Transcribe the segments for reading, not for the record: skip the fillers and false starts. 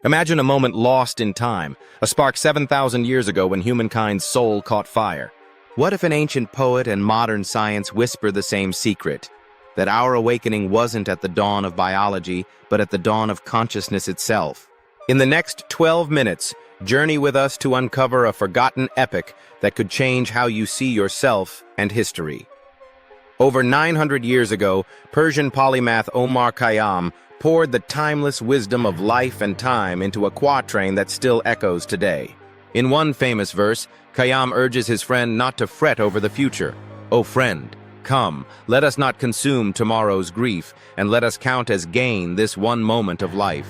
Imagine a moment lost in time, a spark 7,000 years ago when humankind's soul caught fire. What if an ancient poet and modern science whisper the same secret? That our awakening wasn't at the dawn of biology, but at the dawn of consciousness itself. In the next 12 minutes, journey with us to uncover a forgotten epic that could change how you see yourself and history. Over 900 years ago, Persian polymath Omar Khayyam poured the timeless wisdom of life and time into a quatrain that still echoes today. In one famous verse, Khayyam urges his friend not to fret over the future. "O friend, come, let us not consume tomorrow's grief, and let us count as gain this one moment of life."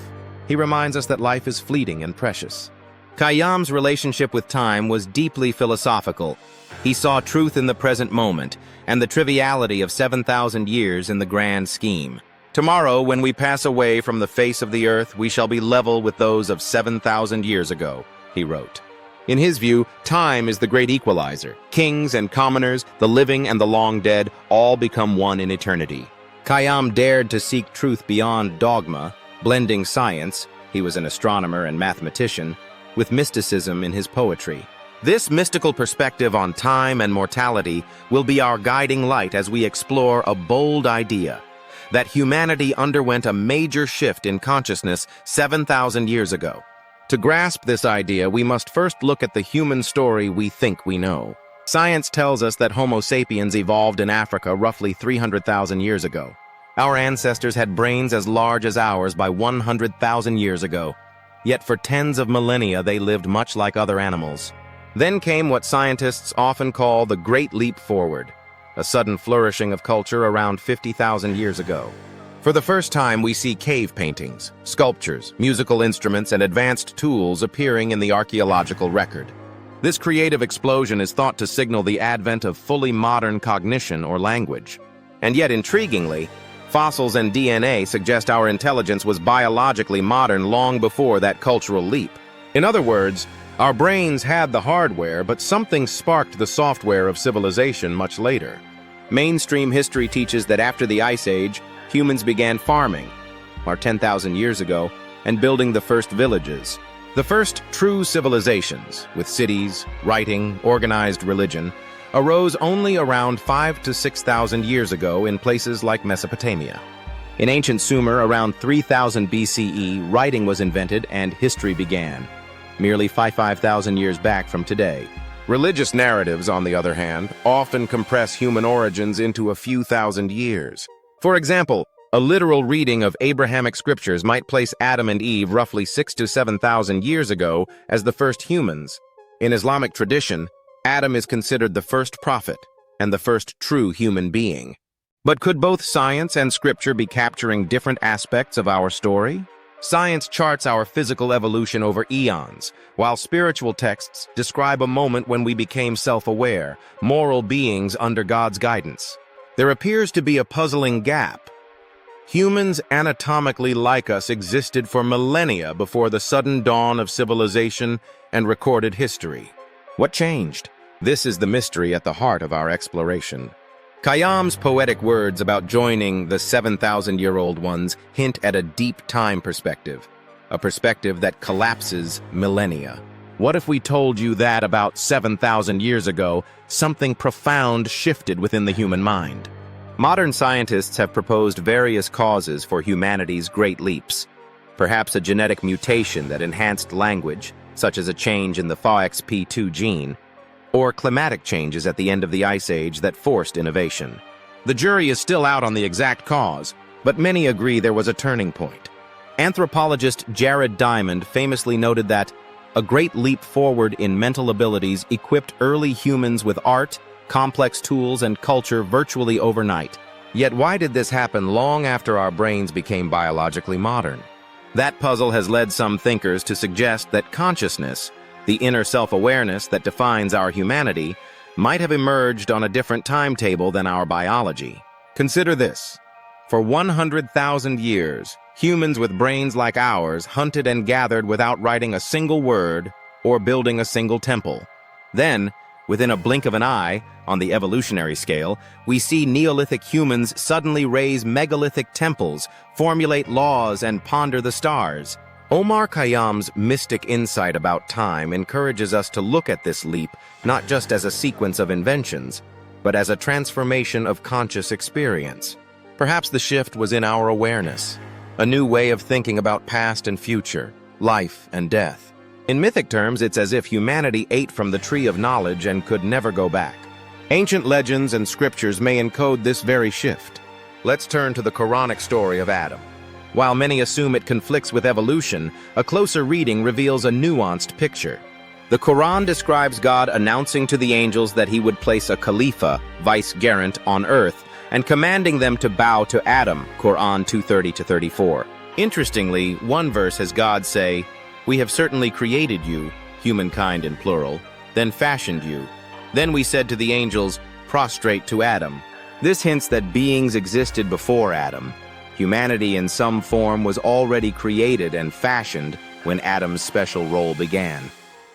He reminds us that life is fleeting and precious. Khayyam's relationship with time was deeply philosophical. He saw truth in the present moment, and the triviality of 7,000 years in the grand scheme. "Tomorrow, when we pass away from the face of the earth, we shall be level with those of 7,000 years ago," he wrote. In his view, time is the great equalizer. Kings and commoners, the living and the long dead, all become one in eternity. Khayyam dared to seek truth beyond dogma, blending science, he was an astronomer and mathematician, with mysticism in his poetry. This mystical perspective on time and mortality will be our guiding light as we explore a bold idea: that humanity underwent a major shift in consciousness 7,000 years ago. To grasp this idea, we must first look at the human story we think we know. Science tells us that Homo sapiens evolved in Africa roughly 300,000 years ago. Our ancestors had brains as large as ours by 100,000 years ago. Yet for tens of millennia they lived much like other animals. Then came what scientists often call the Great Leap Forward, a sudden flourishing of culture around 50,000 years ago. For the first time, we see cave paintings, sculptures, musical instruments, and advanced tools appearing in the archaeological record. This creative explosion is thought to signal the advent of fully modern cognition or language. And yet, intriguingly, fossils and DNA suggest our intelligence was biologically modern long before that cultural leap. In other words, our brains had the hardware, but something sparked the software of civilization much later. Mainstream history teaches that after the Ice Age, humans began farming, or 10,000 years ago, and building the first villages. The first true civilizations, with cities, writing, organized religion, arose only around 5,000 to 6,000 years ago in places like Mesopotamia. In ancient Sumer, around 3000 BCE, writing was invented and history began, merely 5,000 years back from today. Religious narratives, on the other hand, often compress human origins into a few thousand years. For example, a literal reading of Abrahamic scriptures might place Adam and Eve roughly 6,000 to 7,000 years ago as the first humans. In Islamic tradition, Adam is considered the first prophet and the first true human being. But could both science and scripture be capturing different aspects of our story? Science charts our physical evolution over eons, while spiritual texts describe a moment when we became self-aware, moral beings under God's guidance. There appears to be a puzzling gap. Humans anatomically like us existed for millennia before the sudden dawn of civilization and recorded history. What changed? This is the mystery at the heart of our exploration. Khayyam's poetic words about joining the 7,000-year-old ones hint at a deep time perspective, a perspective that collapses millennia. What if we told you that about 7,000 years ago, something profound shifted within the human mind? Modern scientists have proposed various causes for humanity's great leaps. Perhaps a genetic mutation that enhanced language, such as a change in the FOXP2 gene, or climatic changes at the end of the Ice Age that forced innovation. The jury is still out on the exact cause, but many agree there was a turning point. Anthropologist Jared Diamond famously noted that a great leap forward in mental abilities equipped early humans with art, complex tools, and culture virtually overnight. Yet why did this happen long after our brains became biologically modern? That puzzle has led some thinkers to suggest that consciousness, the inner self-awareness that defines our humanity, might have emerged on a different timetable than our biology. Consider this. For 100,000 years, humans with brains like ours hunted and gathered without writing a single word or building a single temple. Then, within a blink of an eye, on the evolutionary scale, we see Neolithic humans suddenly raise megalithic temples, formulate laws, and ponder the stars. Omar Khayyam's mystic insight about time encourages us to look at this leap not just as a sequence of inventions, but as a transformation of conscious experience. Perhaps the shift was in our awareness, a new way of thinking about past and future, life and death. In mythic terms, it's as if humanity ate from the tree of knowledge and could never go back. Ancient legends and scriptures may encode this very shift. Let's turn to the Quranic story of Adam. While many assume it conflicts with evolution, a closer reading reveals a nuanced picture. The Quran describes God announcing to the angels that he would place a Khalifa, vice-gerent, on earth, and commanding them to bow to Adam, Quran 2:30-34. Interestingly, one verse has God say, "We have certainly created you, humankind in plural, then fashioned you. Then we said to the angels, prostrate to Adam." This hints that beings existed before Adam. Humanity in some form was already created and fashioned when Adam's special role began.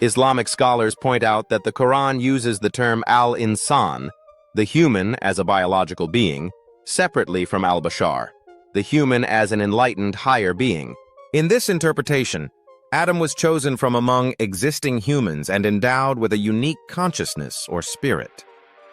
Islamic scholars point out that the Quran uses the term al-insan, the human as a biological being, separately from al-bashar, the human as an enlightened higher being. In this interpretation, Adam was chosen from among existing humans and endowed with a unique consciousness or spirit.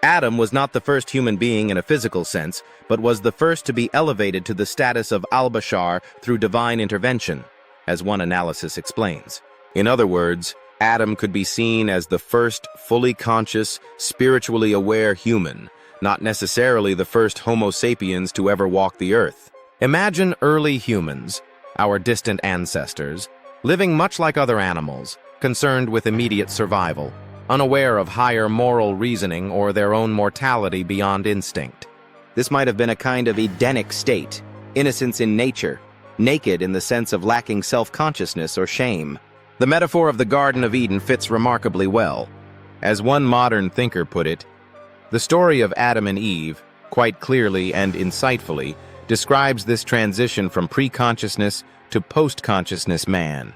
Adam was not the first human being in a physical sense, but was the first to be elevated to the status of al-bashar through divine intervention, as one analysis explains. In other words, Adam could be seen as the first fully conscious, spiritually aware human, not necessarily the first Homo sapiens to ever walk the earth. Imagine early humans, our distant ancestors, living much like other animals, concerned with immediate survival, unaware of higher moral reasoning or their own mortality beyond instinct. This might have been a kind of Edenic state, innocence in nature, naked in the sense of lacking self-consciousness or shame. The metaphor of the Garden of Eden fits remarkably well. As one modern thinker put it, the story of Adam and Eve, quite clearly and insightfully, describes this transition from pre-consciousness to post-consciousness man.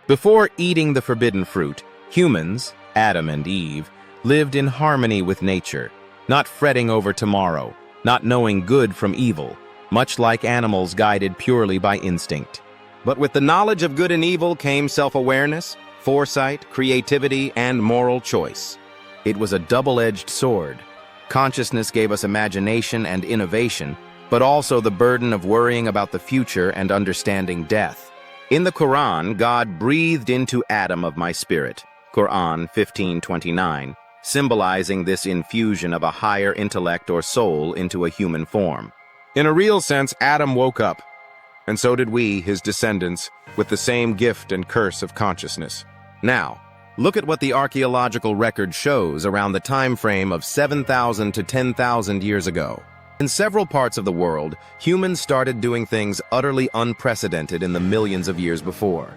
Before eating the forbidden fruit, humans, Adam and Eve, lived in harmony with nature, not fretting over tomorrow, not knowing good from evil, much like animals guided purely by instinct. But with the knowledge of good and evil came self-awareness, foresight, creativity, and moral choice. It was a double-edged sword. Consciousness gave us imagination and innovation, but also the burden of worrying about the future and understanding death. In the Quran, God breathed into Adam of my spirit, Quran 15:29, symbolizing this infusion of a higher intellect or soul into a human form. In a real sense, Adam woke up, and so did we, his descendants, with the same gift and curse of consciousness. Now, look at what the archaeological record shows around the time frame of 7,000 to 10,000 years ago. In several parts of the world, humans started doing things utterly unprecedented in the millions of years before.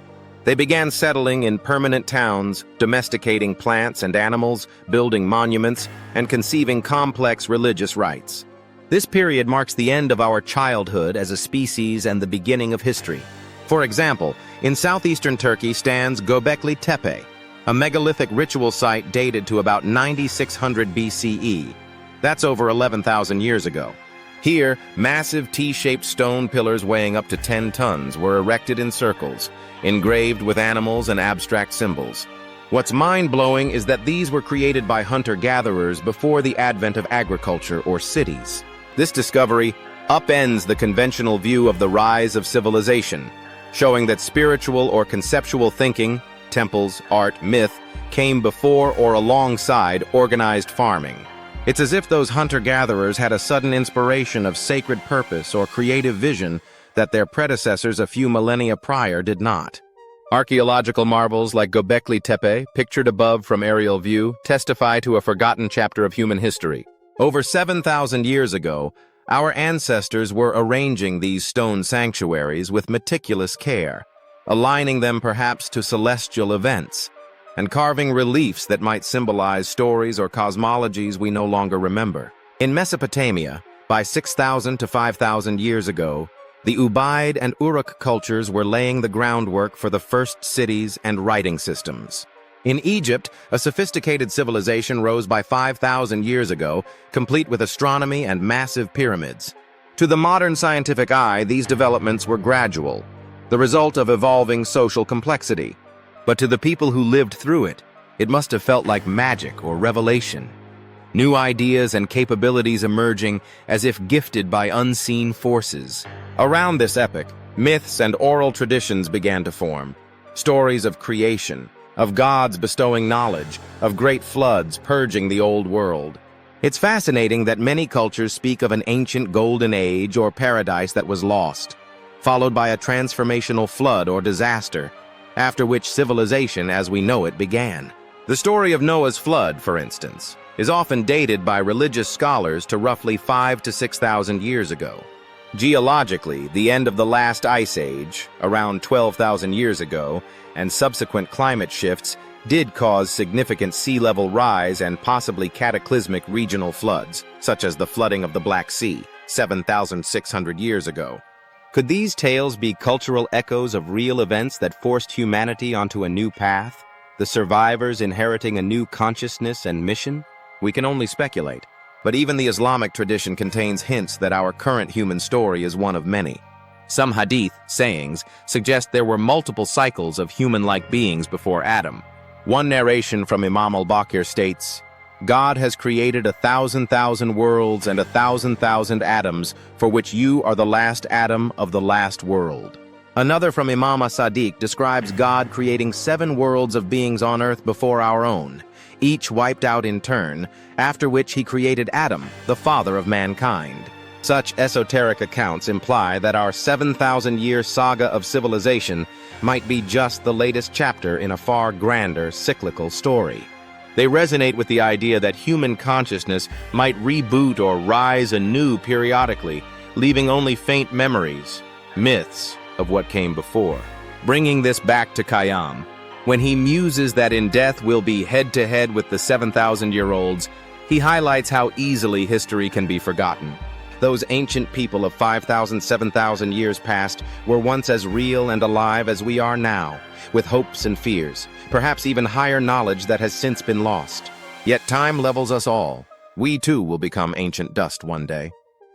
They began settling in permanent towns, domesticating plants and animals, building monuments, and conceiving complex religious rites. This period marks the end of our childhood as a species and the beginning of history. For example, in southeastern Turkey stands Göbekli Tepe, a megalithic ritual site dated to about 9600 BCE. That's over 11,000 years ago. Here, massive T-shaped stone pillars weighing up to 10 tons were erected in circles, engraved with animals and abstract symbols. What's mind-blowing is that these were created by hunter-gatherers before the advent of agriculture or cities. This discovery upends the conventional view of the rise of civilization, showing that spiritual or conceptual thinking, temples, art, myth, came before or alongside organized farming. It's as if those hunter-gatherers had a sudden inspiration of sacred purpose or creative vision that their predecessors a few millennia prior did not. Archaeological marvels like Göbekli Tepe, pictured above from aerial view, testify to a forgotten chapter of human history. Over 7,000 years ago, our ancestors were arranging these stone sanctuaries with meticulous care, aligning them perhaps to celestial events, and carving reliefs that might symbolize stories or cosmologies we no longer remember. In Mesopotamia, by 6,000 to 5,000 years ago, the Ubaid and Uruk cultures were laying the groundwork for the first cities and writing systems. In Egypt, a sophisticated civilization rose by 5,000 years ago, complete with astronomy and massive pyramids. To the modern scientific eye, these developments were gradual. the result of evolving social complexity. But to the people who lived through it, it must have felt like magic or revelation. New ideas and capabilities emerging as if gifted by unseen forces. Around this epoch, myths and oral traditions began to form. Stories of creation, of gods bestowing knowledge, of great floods purging the old world. It's fascinating that many cultures speak of an ancient golden age or paradise that was lost, followed by a transformational flood or disaster, after which civilization as we know it began. The story of Noah's flood, for instance, is often dated by religious scholars to roughly 5,000 to 6,000 years ago. Geologically, the end of the last ice age, around 12,000 years ago, and subsequent climate shifts did cause significant sea level rise and possibly cataclysmic regional floods, such as the flooding of the Black Sea, 7,600 years ago. Could these tales be cultural echoes of real events that forced humanity onto a new path, the survivors inheriting a new consciousness and mission? We can only speculate. But even the Islamic tradition contains hints that our current human story is one of many. Some hadith sayings suggest there were multiple cycles of human-like beings before Adam. One narration from Imam al-Baqir states, "God has created 1,000,000 worlds and 1,000,000 atoms, for which you are the last atom of the last world." Another from Imam as-Sadiq describes God creating 7 worlds of beings on earth before our own, each wiped out in turn, after which he created Adam, the father of mankind. Such esoteric accounts imply that our 7,000-year saga of civilization might be just the latest chapter in a far grander cyclical story. They resonate with the idea that human consciousness might reboot or rise anew periodically, leaving only faint memories, myths, of what came before. Bringing this back to Khayyam, when he muses that in death we'll be head-to-head with the 7,000-year-olds, he highlights how easily history can be forgotten. Those ancient people of 5,000, 7,000 years past were once as real and alive as we are now, with hopes and fears, perhaps even higher knowledge that has since been lost. Yet time levels us all. We too will become ancient dust one day.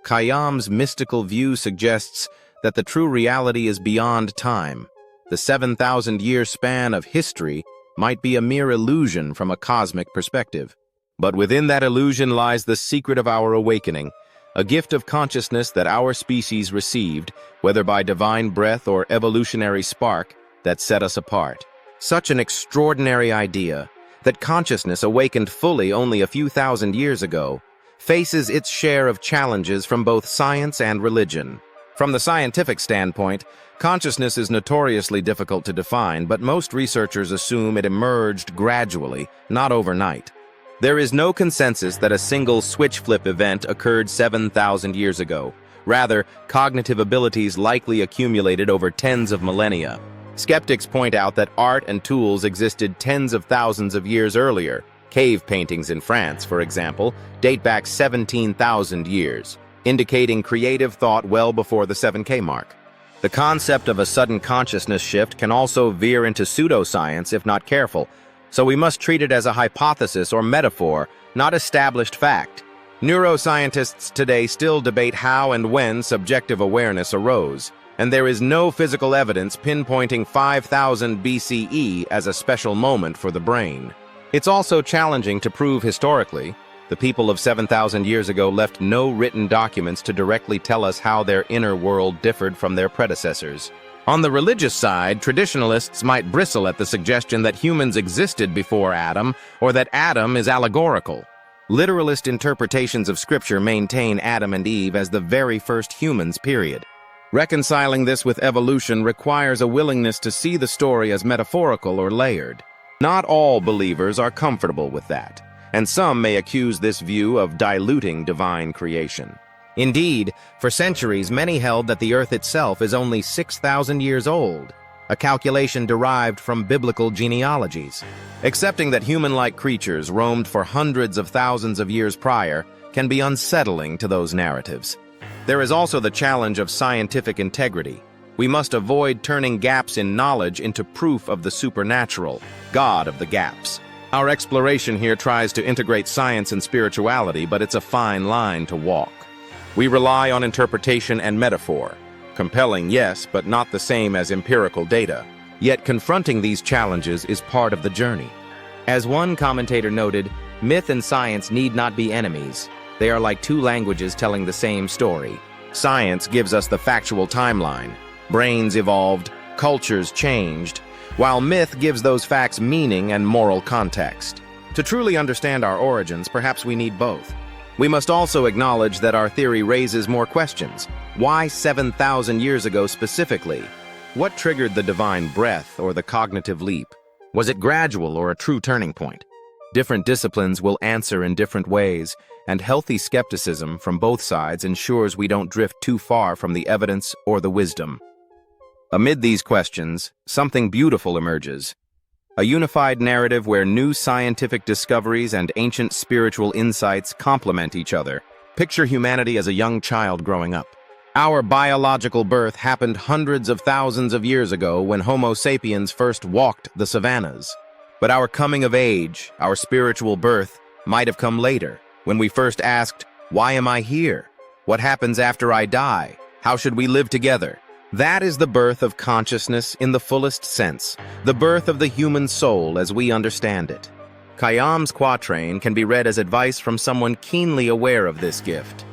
Khayyam's mystical view suggests that the true reality is beyond time. The 7,000-year span of history might be a mere illusion from a cosmic perspective. But within that illusion lies the secret of our awakening, a gift of consciousness that our species received, whether by divine breath or evolutionary spark, that set us apart. Such an extraordinary idea, that consciousness awakened fully only a few thousand years ago, faces its share of challenges from both science and religion. From the scientific standpoint, consciousness is notoriously difficult to define, but most researchers assume it emerged gradually, not overnight. There is no consensus that a single switch flip event occurred 7,000 years ago. Rather, cognitive abilities likely accumulated over tens of millennia. Skeptics point out that art and tools existed tens of thousands of years earlier. Cave paintings in France, for example, date back 17,000 years, indicating creative thought well before the 7K mark. The concept of a sudden consciousness shift can also veer into pseudoscience if not careful, so we must treat it as a hypothesis or metaphor, not established fact. Neuroscientists today still debate how and when subjective awareness arose, and there is no physical evidence pinpointing 5,000 BCE as a special moment for the brain. It's also challenging to prove historically. The people of 7,000 years ago left no written documents to directly tell us how their inner world differed from their predecessors. On the religious side, traditionalists might bristle at the suggestion that humans existed before Adam, or that Adam is allegorical. Literalist interpretations of Scripture maintain Adam and Eve as the very first humans, period. Reconciling this with evolution requires a willingness to see the story as metaphorical or layered. Not all believers are comfortable with that, and some may accuse this view of diluting divine creation. Indeed, for centuries many held that the earth itself is only 6,000 years old, a calculation derived from biblical genealogies. Accepting that human-like creatures roamed for hundreds of thousands of years prior can be unsettling to those narratives. There is also the challenge of scientific integrity. We must avoid turning gaps in knowledge into proof of the supernatural, God of the gaps. Our exploration here tries to integrate science and spirituality, but it's a fine line to walk. We rely on interpretation and metaphor, Compelling, yes, but not the same as empirical data. Yet confronting these challenges is part of the journey. As one commentator noted, myth and science need not be enemies. They are like two languages telling the same story. Science gives us the factual timeline. Brains evolved, cultures changed, while myth gives those facts meaning and moral context. To truly understand our origins, perhaps we need both. We must also acknowledge that our theory raises more questions. Why 7,000 years ago specifically? What triggered the divine breath or the cognitive leap? Was it gradual or a true turning point? Different disciplines will answer in different ways, and healthy skepticism from both sides ensures we don't drift too far from the evidence or the wisdom. Amid these questions, something beautiful emerges. A unified narrative where new scientific discoveries and ancient spiritual insights complement each other. Picture humanity as a young child growing up. Our biological birth happened hundreds of thousands of years ago when Homo sapiens first walked the savannas. But our coming of age, our spiritual birth, might have come later, when we first asked, "Why am I here? What happens after I die? How should we live together?" That is the birth of consciousness in the fullest sense, the birth of the human soul as we understand it. Khayyam's quatrain can be read as advice from someone keenly aware of this gift.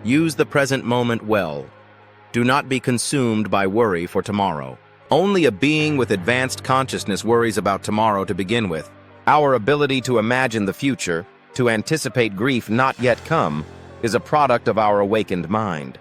Use the present moment well. Do not be consumed by worry for tomorrow. Only a being with advanced consciousness worries about tomorrow to begin with. Our ability to imagine the future, to anticipate grief not yet come, is a product of our awakened mind.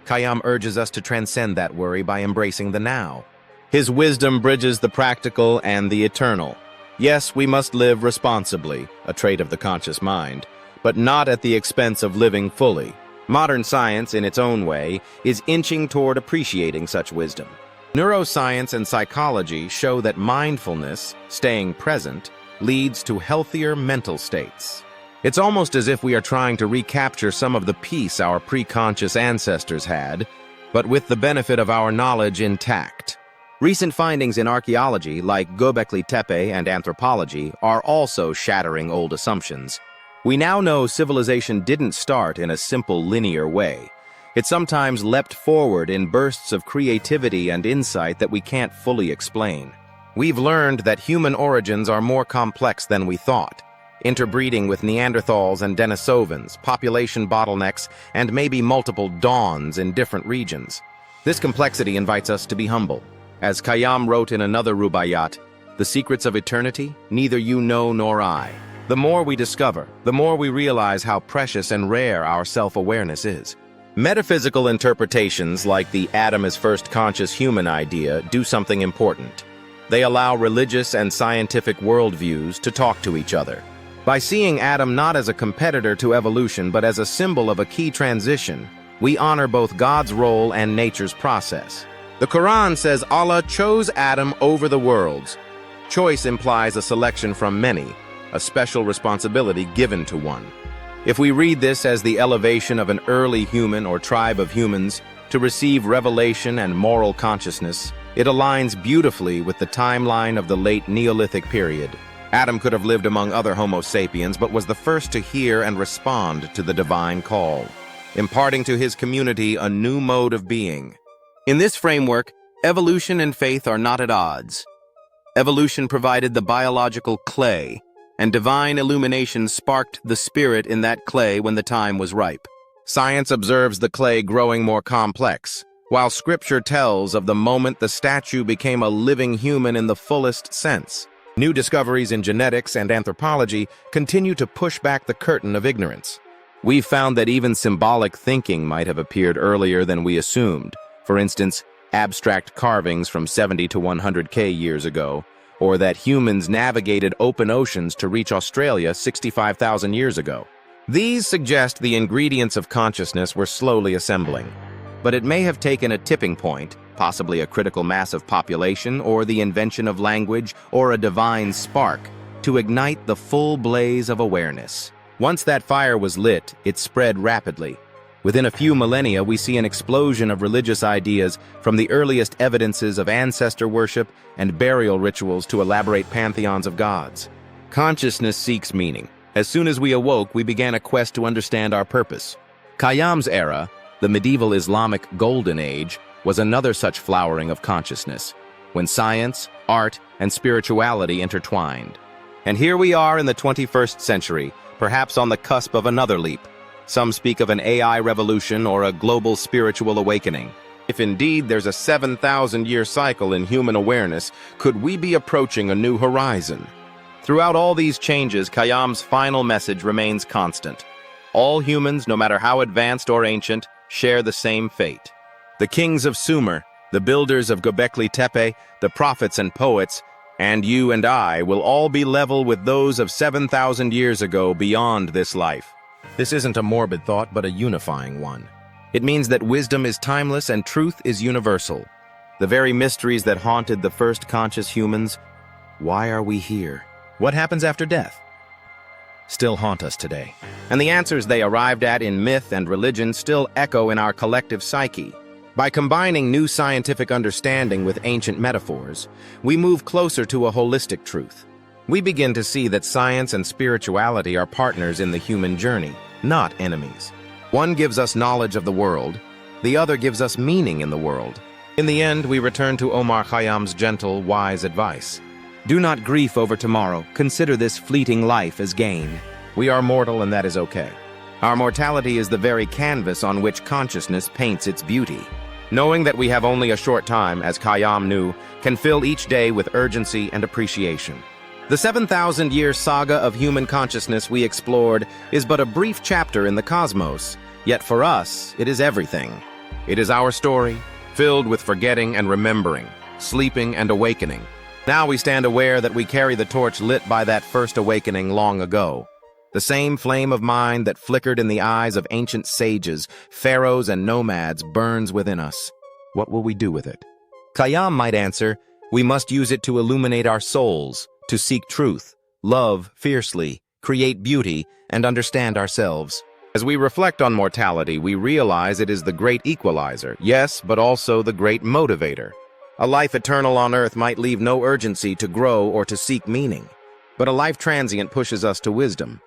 Khayyam urges us to transcend that worry by embracing the now. His wisdom bridges the practical and the eternal. Yes, we must live responsibly, a trait of the conscious mind, but not at the expense of living fully. Modern science, in its own way, is inching toward appreciating such wisdom. Neuroscience and psychology show that mindfulness, staying present, leads to healthier mental states. It's almost as if we are trying to recapture some of the peace our pre-conscious ancestors had, but with the benefit of our knowledge intact. Recent findings in archaeology, like Göbekli Tepe and anthropology, are also shattering old assumptions. We now know civilization didn't start in a simple linear way. It sometimes leapt forward in bursts of creativity and insight that we can't fully explain. We've learned that human origins are more complex than we thought. Interbreeding with Neanderthals and Denisovans, population bottlenecks, and maybe multiple dawns in different regions. This complexity invites us to be humble. As Khayyam wrote in another rubaiyat, "The secrets of eternity, neither you know nor I." The more we discover, the more we realize how precious and rare our self-awareness is. Metaphysical interpretations like the Adam is first conscious human idea do something important. They allow religious and scientific worldviews to talk to each other. By seeing Adam not as a competitor to evolution but as a symbol of a key transition, we honor both God's role and nature's process. The Quran says Allah chose Adam over the worlds. Choice implies a selection from many, a special responsibility given to one. If we read this as the elevation of an early human or tribe of humans to receive revelation and moral consciousness, it aligns beautifully with the timeline of the late Neolithic period. Adam could have lived among other Homo sapiens, but was the first to hear and respond to the divine call, imparting to his community a new mode of being. In this framework, evolution and faith are not at odds. Evolution provided the biological clay, and divine illumination sparked the spirit in that clay when the time was ripe. Science observes the clay growing more complex, while Scripture tells of the moment the statue became a living human in the fullest sense. New discoveries in genetics and anthropology continue to push back the curtain of ignorance. We've found that even symbolic thinking might have appeared earlier than we assumed. For instance, abstract carvings from 70 to 100K years ago, or that humans navigated open oceans to reach Australia 65,000 years ago. These suggest the ingredients of consciousness were slowly assembling. But it may have taken a tipping point, possibly a critical mass of population or the invention of language or a divine spark, to ignite the full blaze of awareness. Once that fire was lit, it spread rapidly. Within a few millennia, we see an explosion of religious ideas, from the earliest evidences of ancestor worship and burial rituals to elaborate pantheons of gods. Consciousness seeks meaning. As soon as we awoke, we began a quest to understand our purpose. Khayyam's era, the medieval Islamic Golden Age, was another such flowering of consciousness, when science, art, and spirituality intertwined. And here we are in the 21st century, perhaps on the cusp of another leap. Some speak of an AI revolution or a global spiritual awakening. If indeed there's a 7,000-year cycle in human awareness, could we be approaching a new horizon? Throughout all these changes, Khayyam's final message remains constant. All humans, no matter how advanced or ancient, share the same fate. The kings of Sumer, the builders of Göbekli Tepe, the prophets and poets, and you and I will all be level with those of 7,000 years ago beyond this life. This isn't a morbid thought, but a unifying one. It means that wisdom is timeless and truth is universal. The very mysteries that haunted the first conscious humans, why are we here? What happens after death? Still haunt us today. And the answers they arrived at in myth and religion still echo in our collective psyche. By combining new scientific understanding with ancient metaphors, we move closer to a holistic truth. We begin to see that science and spirituality are partners in the human journey, not enemies. One gives us knowledge of the world, the other gives us meaning in the world. In the end, we return to Omar Khayyam's gentle, wise advice. Do not grieve over tomorrow. Consider this fleeting life as gain. We are mortal, and that is okay. Our mortality is the very canvas on which consciousness paints its beauty. Knowing that we have only a short time, as Khayyam knew, can fill each day with urgency and appreciation. The 7,000-year saga of human consciousness we explored is but a brief chapter in the cosmos, yet for us, it is everything. It is our story, filled with forgetting and remembering, sleeping and awakening. Now we stand aware that we carry the torch lit by that first awakening long ago. The same flame of mind that flickered in the eyes of ancient sages, pharaohs, and nomads burns within us. What will we do with it? Khayyam might answer, we must use it to illuminate our souls, to seek truth, love fiercely, create beauty, and understand ourselves. As we reflect on mortality, we realize it is the great equalizer, yes, but also the great motivator. A life eternal on earth might leave no urgency to grow or to seek meaning, but a life transient pushes us to wisdom.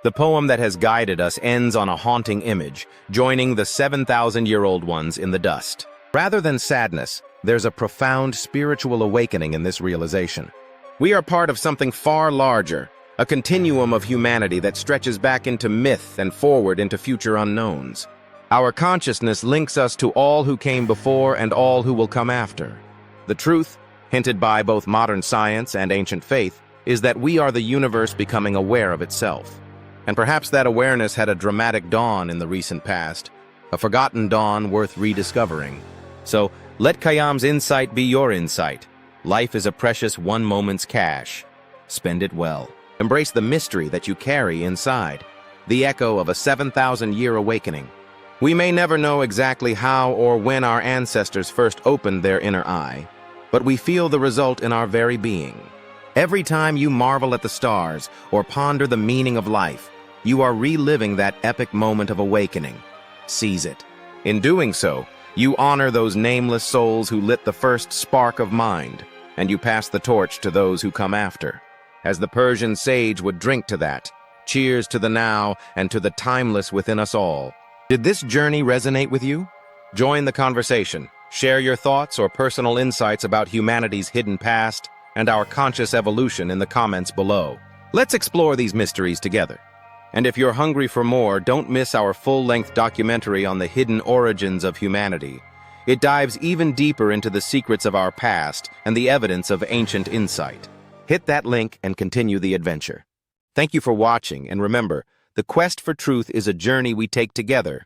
The poem that has guided us ends on a haunting image, joining the 7,000-year-old ones in the dust. Rather than sadness, there's a profound spiritual awakening in this realization. We are part of something far larger, a continuum of humanity that stretches back into myth and forward into future unknowns. Our consciousness links us to all who came before and all who will come after. The truth, hinted by both modern science and ancient faith, is that we are the universe becoming aware of itself. And perhaps that awareness had a dramatic dawn in the recent past, a forgotten dawn worth rediscovering. So, let Khayyam's insight be your insight. Life is a precious one moment's cash. Spend it well. Embrace the mystery that you carry inside, the echo of a 7,000-year awakening. We may never know exactly how or when our ancestors first opened their inner eye, but we feel the result in our very being. Every time you marvel at the stars or ponder the meaning of life, you are reliving that epic moment of awakening. Seize it. In doing so, you honor those nameless souls who lit the first spark of mind, and you pass the torch to those who come after. As the Persian sage would drink to that, cheers to the now and to the timeless within us all. Did this journey resonate with you? Join the conversation. Share your thoughts or personal insights about humanity's hidden past and our conscious evolution in the comments below. Let's explore these mysteries together. And if you're hungry for more, don't miss our full-length documentary on the hidden origins of humanity. It dives even deeper into the secrets of our past and the evidence of ancient insight. Hit that link and continue the adventure. Thank you for watching, and remember, the quest for truth is a journey we take together,